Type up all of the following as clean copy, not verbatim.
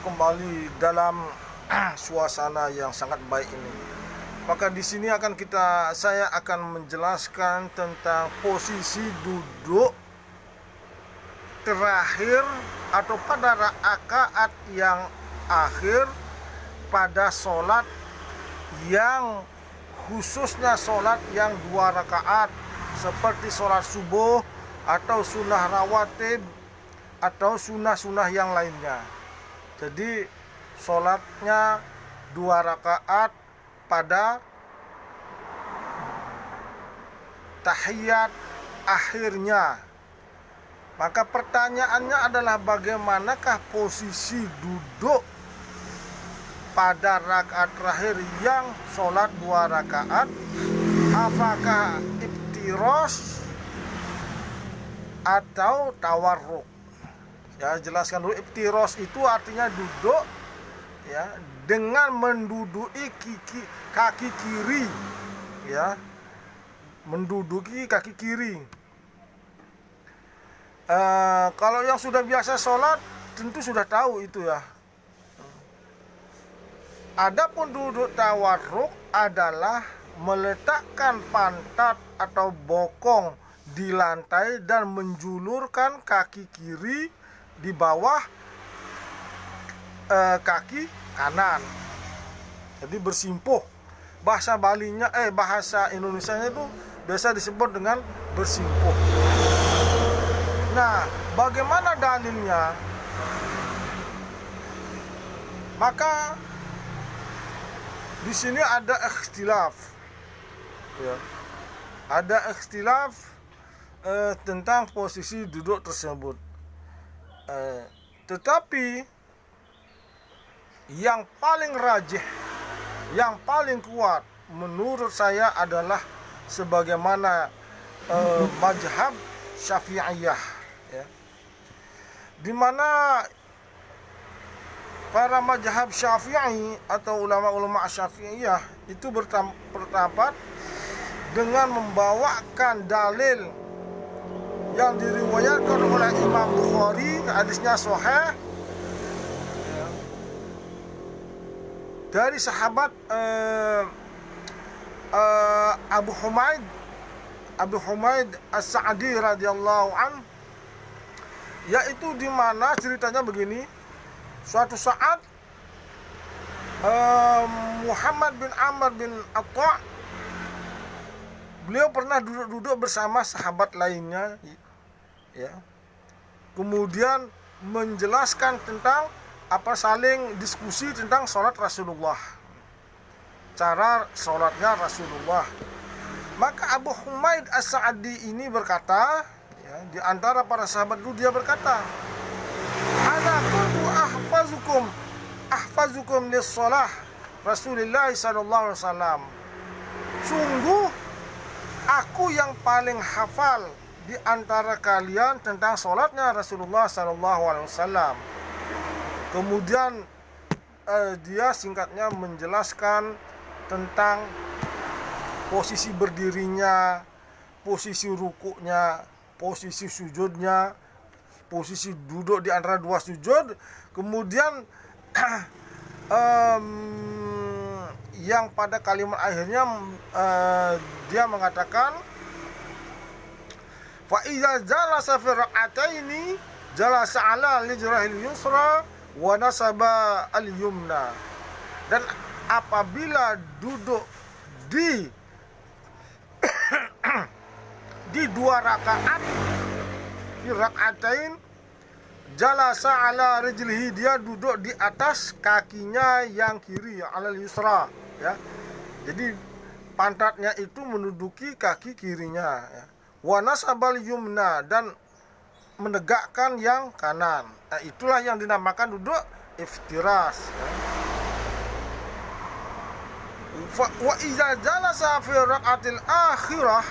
kembali dalam suasana yang sangat baik ini. Maka di sini saya akan menjelaskan tentang posisi duduk terakhir atau pada rakaat yang akhir pada sholat yang khususnya sholat yang 2 rakaat seperti sholat subuh atau sunnah rawatib atau sunnah-sunnah yang lainnya. Jadi sholatnya 2 rakaat pada tahiyat akhirnya. Maka pertanyaannya adalah bagaimanakah posisi duduk pada rakaat terakhir yang sholat 2 rakaat? Apakah iftirosh atau tawarruk? Ya, jelaskan dulu. Iftirosh itu artinya duduk ya dengan menduduki kaki kiri, ya, menduduki kaki kiri. Kalau yang sudah biasa sholat tentu sudah tahu itu ya. Adapun duduk tawarruk adalah meletakkan pantat atau bokong di lantai dan menjulurkan kaki kiri di bawah kaki kanan. Jadi bersimpuh. Bahasa Indonesianya itu biasa disebut dengan bersimpuh. Nah, bagaimana dalilnya? Maka di sini ada ikhtilaf, ya. Ada ikhtilaf tentang posisi duduk tersebut. Tetapi yang paling rajih, yang paling kuat menurut saya adalah sebagaimana mazhab Syafi'iyah, ya. Di mana para mazhab Syafi'i atau ulama-ulama Syafi'iyah itu berpendapat dengan membawakan dalil yang diriwayatkan oleh Imam Bukhari, hadisnya sahih, dari sahabat Abu Humaid As-Sa'di radhiyallahu an, yaitu di mana ceritanya begini. Suatu saat Muhammad bin Amr bin Atta', beliau pernah duduk bersama sahabat lainnya, ya. Kemudian menjelaskan tentang saling diskusi tentang sholat Rasulullah, cara sholatnya Rasulullah. Maka Abu Humaid As-Sa'di ini berkata, ya, di antara para sahabat itu dia berkata, ana kuntu ahfazukum lis-shalah Rasulullah sallallahu alaihi wasallam. Sungguh aku yang paling hafal di antara kalian tentang sholatnya Rasulullah sallallahu alaihi wasallam. Kemudian dia singkatnya menjelaskan tentang posisi berdirinya, posisi rukuknya, posisi sujudnya, posisi duduk di antara 2 sujud. Kemudian yang pada kalimat akhirnya dia mengatakan, fa iza jalasa fi rak'ataini jalasa ala lijrahil yusra wa nasaba al yumna. Dan apabila duduk di 2 rakaat fi rak'atain jalasa ala rijlihi, dia duduk di atas kakinya yang kiri, alal yusra, ya. Jadi pantatnya itu menduduki kaki kirinya, ya. Wa nasabal yumna, dan menegakkan yang kanan. Nah, itulah yang dinamakan duduk iftiras, ya. Wa iza jalasa fi rak'atil akhirah,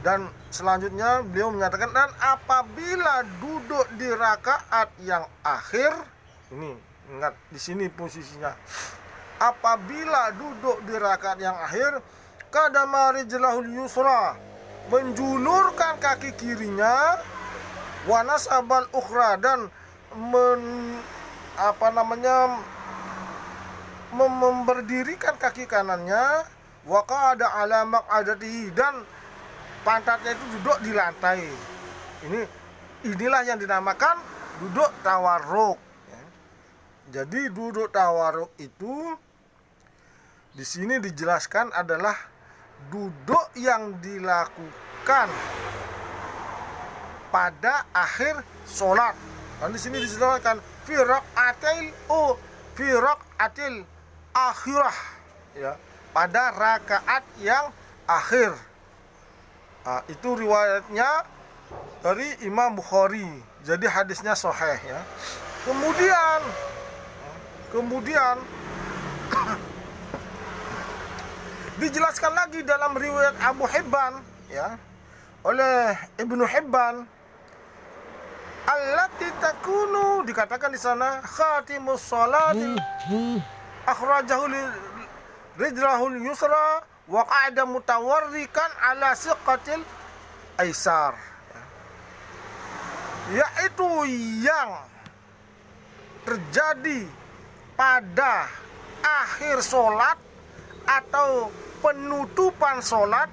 dan selanjutnya beliau menyatakan, dan apabila duduk di rakaat yang akhir, ini ingat di sini posisinya, apabila duduk di rakaat yang akhir, qadama rijlahul yusra, menjulurkan kaki kirinya, wa nasabal ukhra, dan memberdirikan kaki kanannya, wa qa'ada ala maq'adatihi, dan pantatnya itu duduk di lantai. Inilah yang dinamakan duduk tawarruk. Jadi duduk tawarruk itu di sini dijelaskan adalah duduk yang dilakukan pada akhir sholat. Dan di sini dijelaskan fi raq'atil akhirah, ya, pada rakaat yang akhir. Nah, itu riwayatnya dari Imam Bukhari. Jadi hadisnya sahih, ya. Kemudian dijelaskan lagi dalam riwayat Abu Hibban, ya, oleh Ibnu Hibban, allati takunu, dikatakan di sana khatimus sholati akhrajahu rijlahul yusra wa qa'ada mutawarrikan ala siqatil aisar, yaitu yang terjadi pada akhir sholat atau penutupan sholat,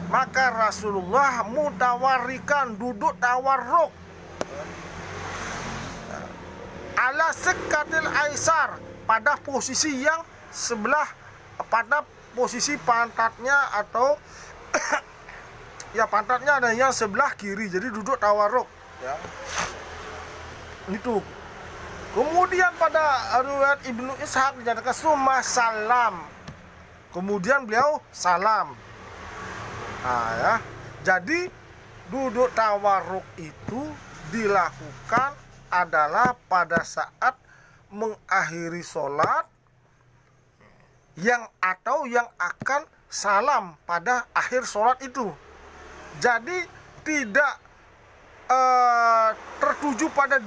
maka Rasulullah mutawarrikan, duduk tawarruk ala siqatil aisar, pada posisi yang sebelah, pada posisi pantatnya atau ya pantatnya ada yang sebelah kiri, jadi duduk tawarruk, ya. Itu. Kemudian pada riwayat Ibnu Ishaq dinyatakan summa salam, kemudian beliau salam. Nah, ya. Jadi duduk tawarruk itu dilakukan adalah pada saat mengakhiri sholat yang akan salam pada akhir sholat itu. Jadi tidak tertuju pada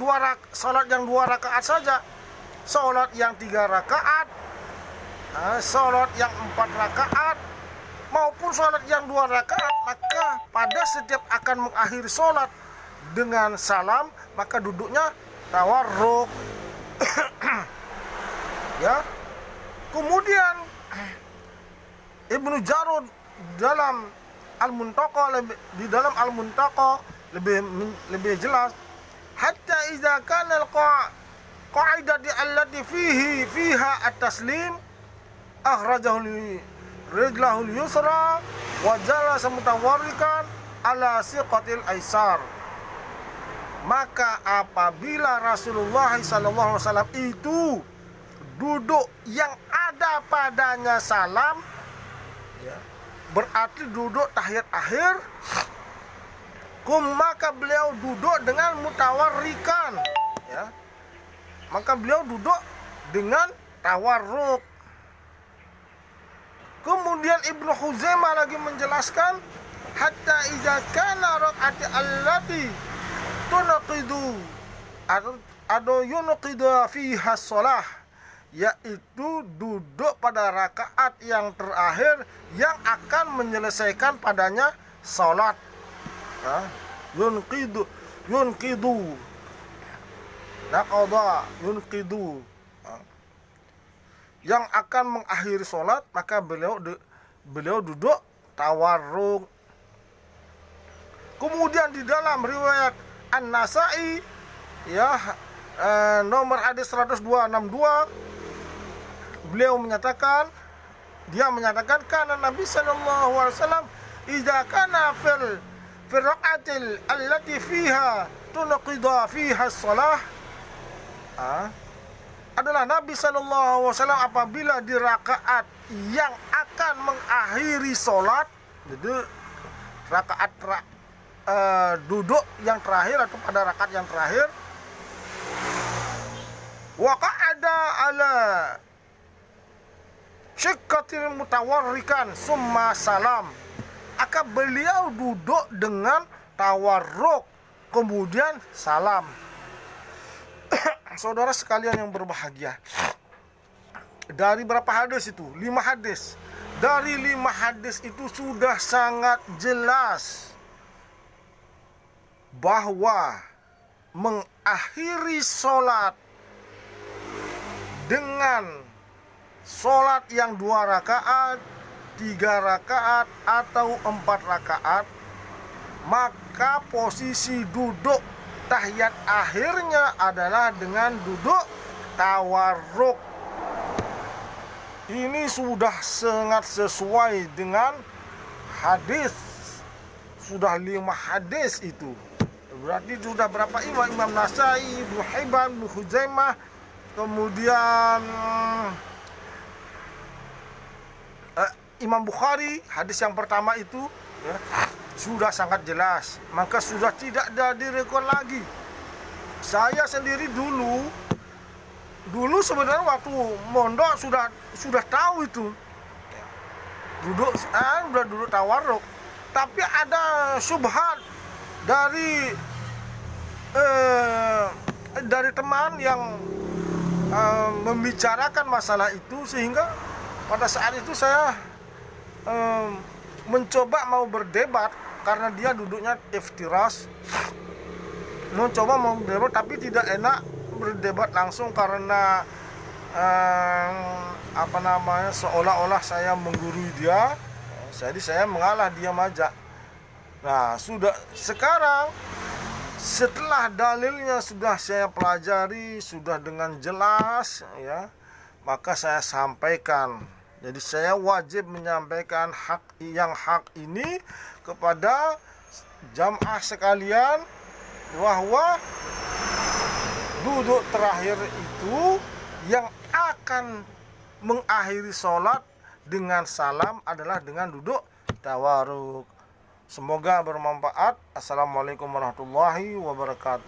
sholat yang 2 rakaat saja, sholat yang 3 rakaat, sholat yang 4 rakaat, maupun sholat yang 2 rakaat, maka pada setiap akan mengakhiri sholat dengan salam, maka duduknya tawarruk. Ya. Kemudian Ibnu Jarud dalam Al-Muntaqa lebih jelas, hatta idza kana al-qa'idati allati fiha at-taslim akhrajahu rijlahul yusra wa jalasa mutawarrikan ala siqatil aisar. Maka apabila Rasulullah SAW itu duduk yang ada padanya salam, ya, berarti duduk tahiyat akhir, maka beliau duduk dengan mutawarrikan, ya, maka beliau duduk dengan tawarruk. Kemudian Ibnu Khuzaimah lagi menjelaskan, hatta idza kana raq'ati allati tunqidu atau yunqidu fiha shalah, yaitu duduk pada rakaat yang terakhir yang akan menyelesaikan padanya salat. Yunqidu naqada yunqidu, yang akan mengakhiri sholat, maka beliau duduk tawarruk. Kemudian di dalam riwayat An-Nasa'i, ya, nomor hadis 1262, beliau menyatakan karena Nabi sallallahu alaihi wasallam idza kana fil raq'atil allati fiha tunqida fiha shalah, adalah Nabi SAW apabila di rakaat yang akan mengakhiri sholat, jadi rakaat duduk yang terakhir atau pada rakaat yang terakhir, waqa'ada ala syikkatil mutawarrikan summa salam, maka beliau duduk dengan tawarruk kemudian salam. Saudara sekalian yang berbahagia, dari berapa hadis itu? 5 hadis. Dari 5 hadis itu sudah sangat jelas bahwa mengakhiri sholat dengan sholat yang 2 rakaat, 3 rakaat, atau 4 rakaat, maka posisi duduk tahiyat akhirnya adalah dengan duduk tawarruk. Ini sudah sangat sesuai dengan hadis. Sudah 5 hadis itu. Berarti sudah berapa imam? Imam Nasai, Ibnu Hibban, Ibnu Huzaimah, kemudian Imam Bukhari, hadis yang pertama itu ya, sudah sangat jelas. Maka sudah tidak ada diragukan lagi. Saya sendiri dulu sebenarnya waktu mondok sudah tahu itu. Udah duduk tawarruk. Tapi ada syubhat dari teman yang membicarakan masalah itu, sehingga pada saat itu saya mencoba mau berdebat karena dia duduknya iftiras. Mencoba mau berdebat tapi tidak enak berdebat langsung karena seolah-olah saya menggurui dia. Jadi saya mengalah, diam aja. Nah, sudah sekarang setelah dalilnya sudah saya pelajari, sudah dengan jelas ya, maka saya sampaikan. Jadi saya wajib menyampaikan hak ini kepada jamaah sekalian, bahwa duduk terakhir itu yang akan mengakhiri sholat dengan salam adalah dengan duduk tawarruk. Semoga bermanfaat. Assalamualaikum warahmatullahi wabarakatuh.